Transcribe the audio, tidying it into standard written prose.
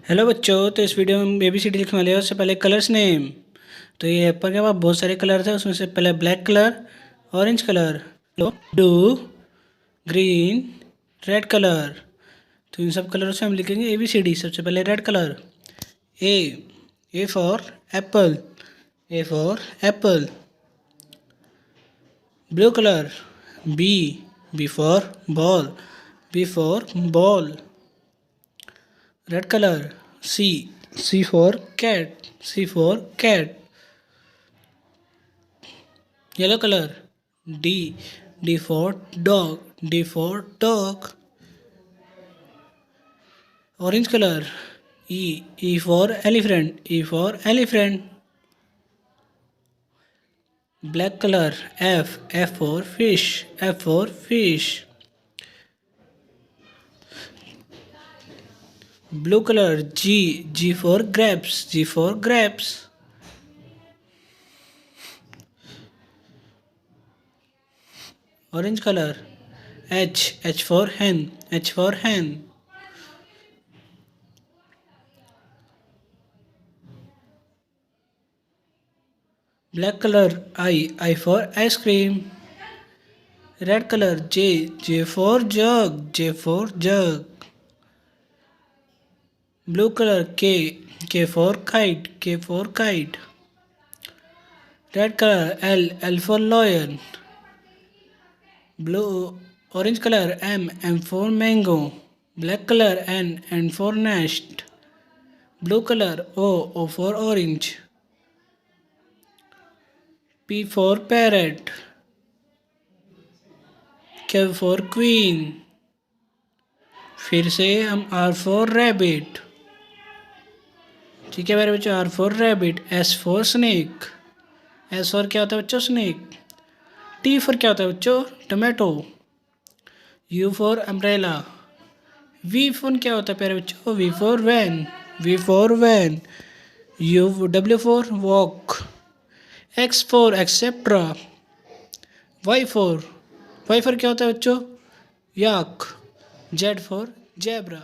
Hello बच्चों, तो इस वीडियो में हम ABCD लिखने वाले हैं। उससे पहले कलर्स नेम। तो ये एप्पल के पास बहुत सारे कलर थे, उसमें से पहले black colour, orange colour, blue, green, red colour. तो इन सब कलरों से हम लिखेंगे ABCD। सबसे पहले red colour A for apple, A for apple. Blue colour B for ball, B for ball. Red colour C for cat, C for cat. Yellow color D for dog, D for dog. Orange color E for elephant, E for elephant. Black color F for fish, F for fish. Blue color G for grapes, G for grapes. Orange color H for hen, H for hen. Black color I for ice cream. Red color J for jug, J for jug. Blue color K for kite, K for kite. Red color L for lion. Orange color M for mango. Black color N for nest. Blue color O for orange. P for parrot. Q for queen. फिर से हम R for rabbit. ठीक है मेरे बच्चों, R for rabbit. S for snake. S for क्या होता है बच्चों? स्नेक. T for क्या होता है बच्चों? Tomato. U for umbrella. V for क्या होता है प्यारे बच्चों? V for van, V for van. W for walk. X for etcetera. Y for क्या होता है बच्चों? याक. Z for zebra.